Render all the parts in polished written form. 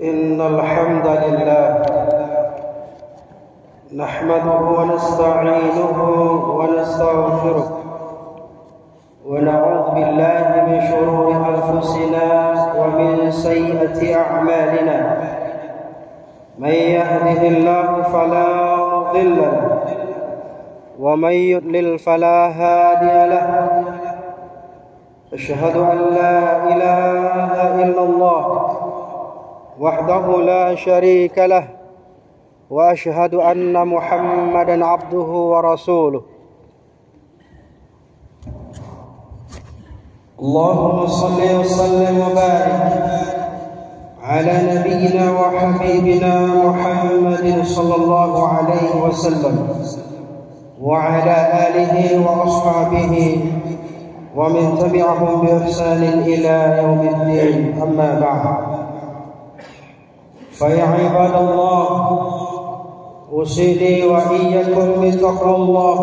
إن الحمد لله نحمده ونستعينه ونستغفره ونعوذ بالله من شرور أنفسنا ومن سيئة أعمالنا من يهده الله فلا مضل له ومن يضلل فلا هادي له أشهد أن لا إله إلا الله وحده لا شريك له وأشهد أن محمدا عبده ورسوله اللهم صل وسلم وبارك على نبينا وحبيبنا محمد صلى الله عليه وسلم وعلى آله وأصحابه ومن تبعهم بإحسان إلى يوم الدين أما بعد فيا عباد الله أوصيني وإياكم بتقوى الله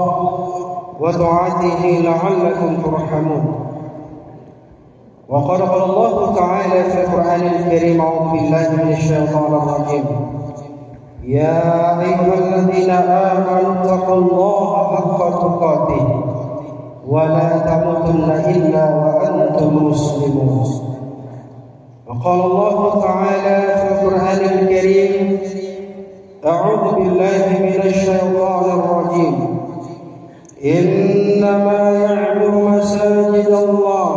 وطاعته لعلكم ترحمون وقد قال الله تعالى في القرآن الكريم أعوذ بالله من الشيطان الرجيم يا أيها الذين آمنوا اتقوا الله حق تقاته ولا تموتن إلا وأنتم مسلمون وقال الله تعالى في القرآن الكريم أعوذ بالله من الشيطان الرجيم إنما يعمر مساجد الله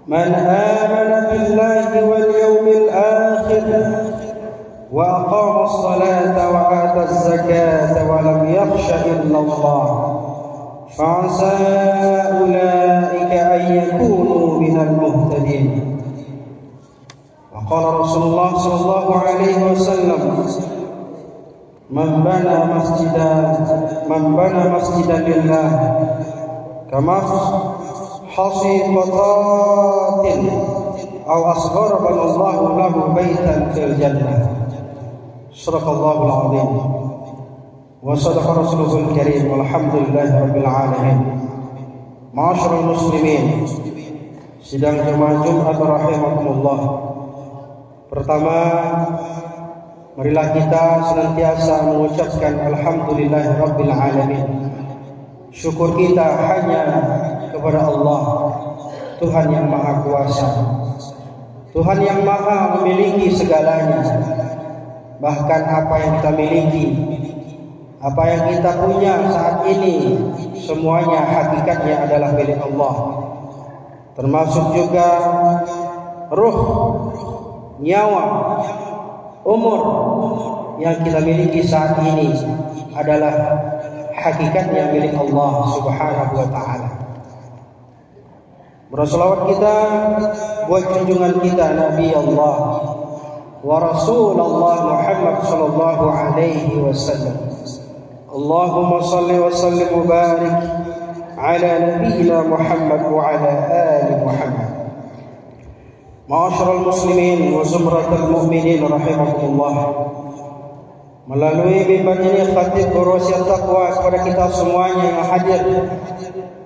من آمن بالله واليوم الآخر وأقام الصلاة وآتى الزكاة ولم يخش إلا الله فعسى أولئك أن يكونوا من المهتدين وقال رسول الله صلى الله عليه وسلم من بنى مسجدا لله كما حصيقتات أو أصغر بنى الله له بيتا في الجنة صدق الله العظيم وصدق رسوله الكريم والحمد لله رب العالمين. Ma'asyiral muslimin, sidang jemaah Jumat rahimakumullah. Pertama, marilah kita senantiasa mengucapkan alhamdulillah rabbil alamin. Syukur kita hanya kepada Allah, Tuhan yang Maha Kuasa, Tuhan yang Maha memiliki segalanya. Bahkan apa yang kita miliki, apa yang kita punya saat ini, semuanya hakikatnya adalah milik Allah. Termasuk juga ruh, nyawa, umur yang kita miliki saat ini adalah hakikatnya milik Allah Subhanahu wa ta'ala. Bersalawat kita buat junjungan kita Nabi Allah wa Rasulullah Muhammad sallallahu alaihi wasallam. Allahumma salli wa sallim wa barik ala nabiyyina Muhammad wa ala ali Muhammad. Ma'asyiral muslimin wa zumratal mu'minin rahimakumullah. Melalui mimbar ini khatib berwasiat takwa kepada kita semuanya yang hadir.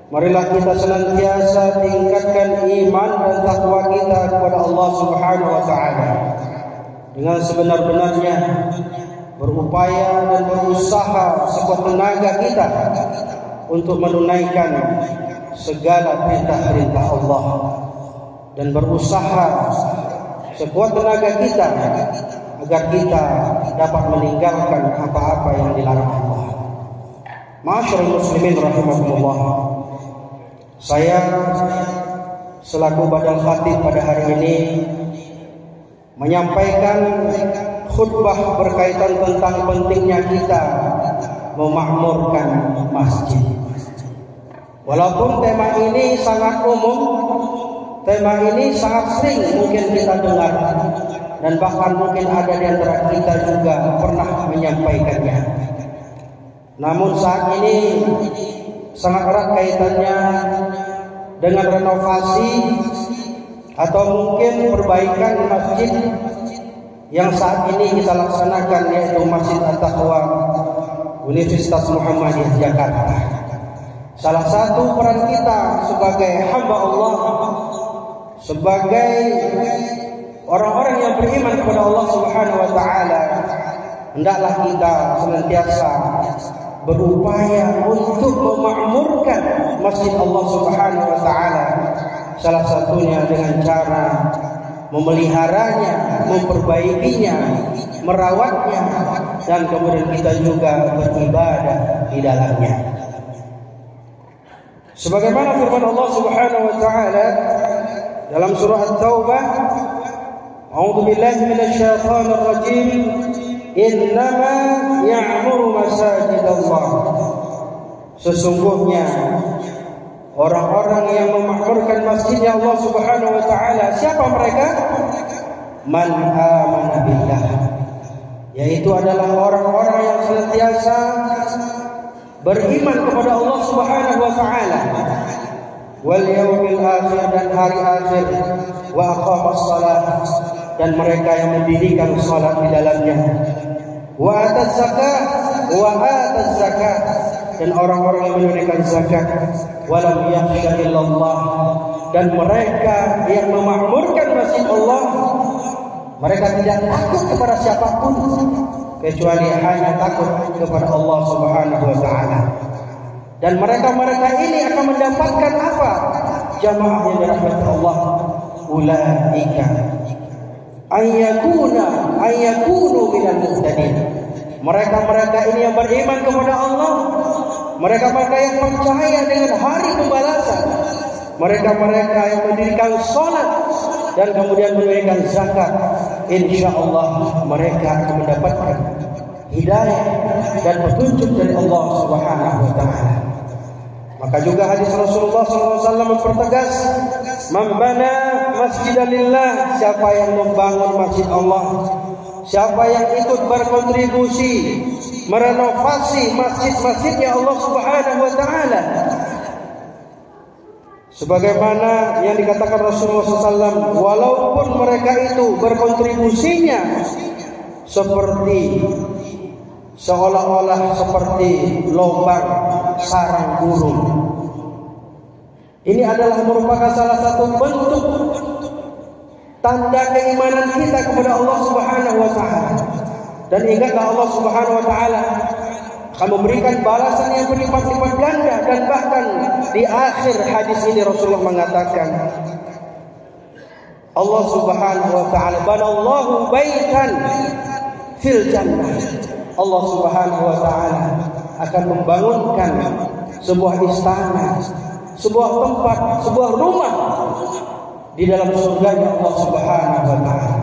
Marilah kita senantiasa tingkatkan iman dan takwa kita kepada Allah Subhanahu wa ta'ala dengan sebenar-benarnya, berupaya dan berusaha sekuat tenaga kita untuk menunaikan segala perintah-perintah Allah, dan berusaha sekuat tenaga kita agar kita dapat meninggalkan apa-apa yang dilarang Allah. Ma'asyiral muslimin rahimakumullah. Saya selaku Badal Khatib pada hari ini menyampaikan khutbah berkaitan tentang pentingnya kita memakmurkan masjid. Walaupun tema ini sangat umum, tema ini sangat sering mungkin kita dengar, dan bahkan mungkin ada di antara kita juga pernah menyampaikannya. Namun saat ini sangat erat kaitannya dengan renovasi atau mungkin perbaikan masjid yang saat ini kita laksanakan, yaitu Masjid At-Taqwa Universitas Muhammadiyah Jakarta. Salah satu peran kita sebagai hamba Allah, sebagai orang-orang yang beriman kepada Allah Subhanahu wa taala, hendaklah kita senantiasa berupaya untuk memakmurkan masjid Allah Subhanahu wa taala. Salah satunya dengan cara memeliharanya, memperbaikinya, merawatnya, dan kemudian kita juga beribadah di dalamnya. Sebagaimana firman Allah Subhanahu wa taala dalam surah At-Taubah, A'udzu billahi minasyaitonir rajim, innama ya'muru masajidallah. Sesungguhnya orang-orang yang memakmurkan masjidnya Allah Subhanahu wa taala, siapa mereka? Man amana billah, yaitu adalah orang-orang yang senantiasa beriman kepada Allah Subhanahu wa taala, wal yaumil akhir, dan hari akhir, wa aqamas shalah, dan mereka yang mendirikan salat di dalamnya, wa ataz zakat, dan orang-orang yang menunaikan zakat, walam yakhsha illallah, dan mereka yang memakmurkan masjid Allah, mereka tidak takut kepada siapapun kecuali hanya takut kepada Allah Subhanahu wa taala. Dan mereka-mereka ini akan mendapatkan apa? Jamaah yang dirahmati Allah, ulaika ayyakunu minal muhtadin. Mereka-mereka ini yang beriman kepada Allah, mereka-mereka yang percaya dengan hari pembalasan, mereka-mereka yang mendirikan salat dan kemudian menunaikan zakat, insyaallah mereka akan mendapatkan hidayah dan petunjuk dari Allah Subhanahu wa taala. Maka juga hadis Rasulullah SAW mempertegas, man bana masjidan lillah, siapa yang membangun masjid Allah, siapa yang ikut berkontribusi merenovasi masjid-masjidnya Allah Subhanahu wa taala, sebagaimana yang dikatakan Rasulullah SAW, walaupun mereka itu berkontribusinya seperti seolah-olah seperti lubang sarang burung. Ini adalah merupakan salah satu bentuk tanda keimanan kita kepada Allah Subhanahu wa taala. Dan ingatlah Allah Subhanahu wa taala akan memberikan balasan yang berlipat-lipat ganda. Dan bahkan di akhir hadis ini Rasulullah mengatakan, Allah Subhanahu wa taala, banallahu baitan fil jannah. Allah Subhanahu wa taala akan membangunkan sebuah istana, sebuah tempat, sebuah rumah di dalam surga Allah Subhanahu wa taala.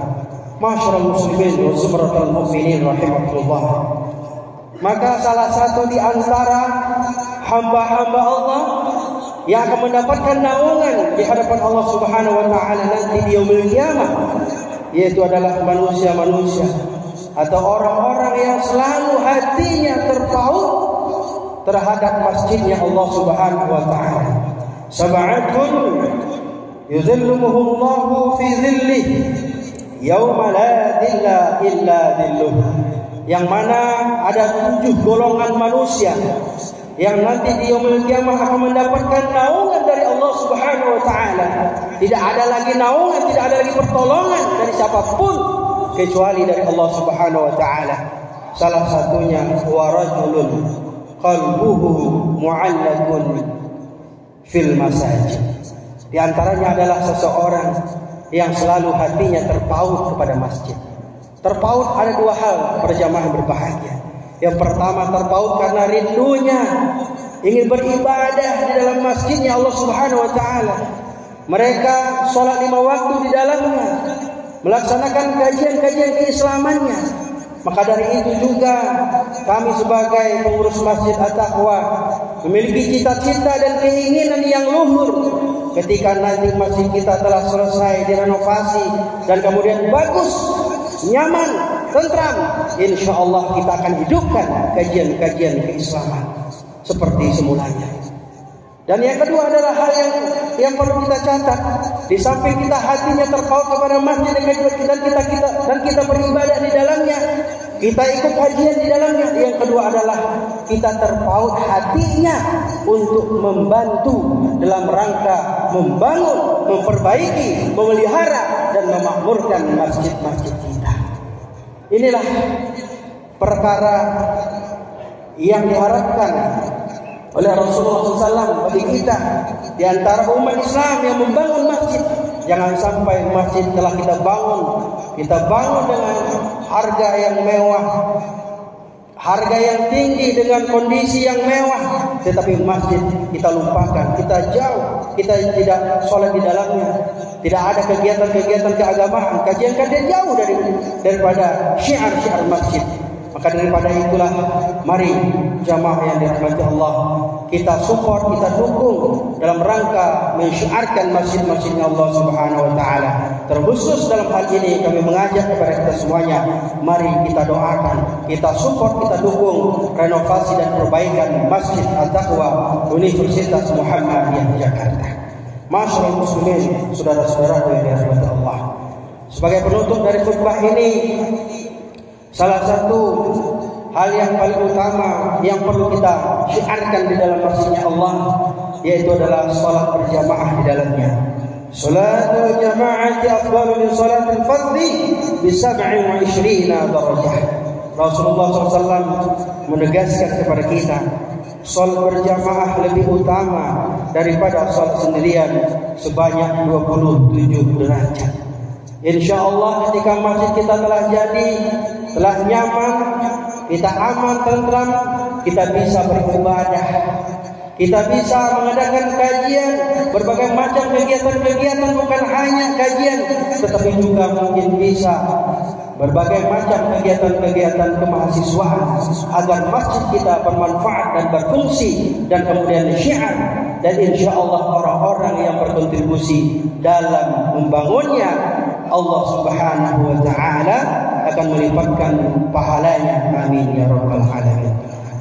Masyarul muslimin wa zumratul mu'minin rahimakumullah. Maka salah satu di antara hamba-hamba Allah yang akan mendapatkan naungan di hadapan Allah Subhanahu wa taala nanti di yaumil qiyamah, yaitu adalah manusia-manusia atau orang-orang yang selalu hatinya terpaut terhadap masjidnya Allah Subhanahu wa taala. Sab'atun yuzilluhumullahu fi dhillihi yauma la dhilla illa dhilluh. Yang mana ada 7 golongan manusia yang nanti di yaumul qiyamah akan mendapatkan naungan dari Allah Subhanahu wa taala. Tidak ada lagi naungan, tidak ada lagi pertolongan dari siapapun kecuali dari Allah Subhanahu wa taala. Salah satunya wa rajulun qalbuhu mu'allaqun fil masajid. Di antaranya adalah seseorang yang selalu hatinya terpaut kepada masjid. Terpaut ada 2 hal para jamaah yang berbahagia. Yang pertama, terpaut karena rindunya ingin beribadah di dalam masjidnya Allah Subhanahu wa taala. Mereka sholat 5 waktu di dalamnya, melaksanakan kajian-kajian keislamannya. Maka dari itu juga kami sebagai pengurus Masjid At-Taqwa memiliki cita-cita dan keinginan yang luhur ketika nanti masjid kita telah selesai direnovasi dan kemudian bagus, nyaman, tentram, insyaallah kita akan hidupkan kajian-kajian keislaman seperti semulanya. Dan yang kedua adalah hal yang perlu kita catat. Di samping kita hatinya terpaut kepada masjid dan kita beribadah di dalamnya, kita ikut kajian di dalamnya. Yang kedua adalah kita terpaut hatinya untuk membantu dalam rangka membangun, memperbaiki, memelihara dan memakmurkan masjid-masjid kita. Inilah perkara yang diharapkan oleh Rasulullah SAW bagi kita. Di antara umat Islam yang membangun masjid, jangan sampai masjid telah kita bangun dengan harga yang mewah, harga yang tinggi, dengan kondisi yang mewah, tetapi masjid kita lupakan, kita jauh, kita tidak sholat di dalamnya, tidak ada kegiatan-kegiatan keagamaan, kajian-kajian jauh daripada syiar-syiar masjid. Maka daripada itulah, mari jamaah yang dirahmati Allah, kita support, kita dukung dalam rangka mensyiarkan masjid-masjidnya Allah Subhanahu wa taala. Terkhusus dalam hal ini kami mengajak kepada kita semuanya, mari kita doakan, kita support, kita dukung renovasi dan perbaikan Masjid At-Taqwa Universitas Muhammadiyah Jakarta. Masyaallah muslimin, saudara-saudara yang dirahmati Allah. Sebagai penutup dari khutbah ini, salah satu hal yang paling utama yang perlu kita syiarkan di dalam masjidnya Allah, yaitu adalah salat berjamaah di dalamnya. Salatul jama'ati afdalu min salatil fardhi bi 27 darajah. Rasulullah SAW menegaskan kepada kita, salat berjamaah lebih utama daripada salat sendirian sebanyak 27 derajat. Insyaallah ketika masjid kita telah jadi, telah nyaman, kita aman, tentram, kita bisa beribadah, kita bisa mengadakan kajian, berbagai macam kegiatan-kegiatan, bukan hanya kajian, tetapi juga mungkin bisa berbagai macam kegiatan-kegiatan kemahasiswaan, agar masjid kita bermanfaat dan berfungsi, dan kemudian syiar, dan insya Allah orang-orang yang berkontribusi dalam membangunnya, Allah Subhanahu wa taala akan melipatkan pahalanya. Amin ya rabbal alamin.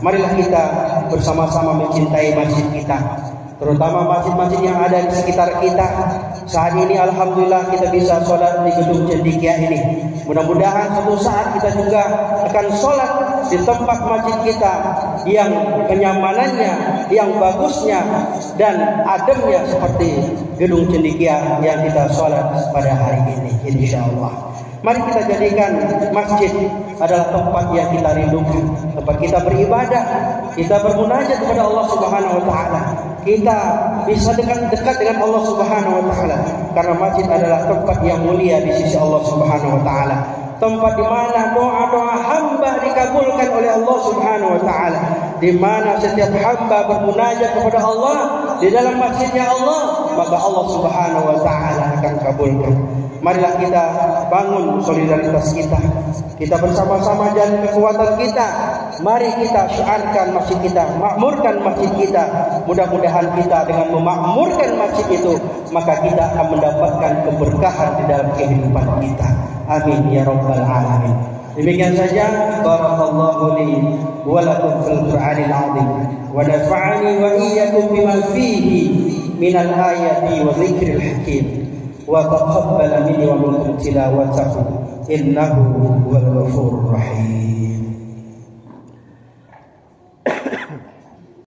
Marilah kita bersama-sama mencintai masjid kita, terutama masjid-masjid yang ada di sekitar kita. Saat ini alhamdulillah kita bisa sholat di gedung cendekia ini. Mudah-mudahan suatu saat kita juga akan sholat di tempat masjid kita yang kenyamanannya, yang bagusnya dan ademnya seperti gedung cendekia yang kita sholat pada hari ini, insyaallah. Mari kita jadikan masjid adalah tempat yang kita rindukan, tempat kita beribadah, kita bermunajat kepada Allah Subhanahu wa taala. Kita bisa dekat dengan Allah Subhanahu wa taala, karena masjid adalah tempat yang mulia di sisi Allah Subhanahu wa taala. Tempat di mana doa-doa hamba dikabulkan oleh Allah Subhanahu wa taala, di mana setiap hamba bermunajat kepada Allah di dalam masjidnya Allah, maka Allah Subhanahu wa taala akan kabulkan. Marilah kita bangun solidaritas kita bersama-sama dan kekuatan kita. Mari kita syiarkan masjid kita, makmurkan masjid kita. Mudah-mudahan kita dengan memakmurkan masjid itu, maka kita akan mendapatkan keberkahan di dalam kehidupan kita. Amin ya rabbal alamin. Demikian saja, barakallahu li wa lakum fil Qur'anil azim, wa nafa'ani wa iyyakum bima fihi minal ayati wa dzikril hakim, wa taqabbal minni wa minkum tilawatahu innahu huwal ghafurur rahim.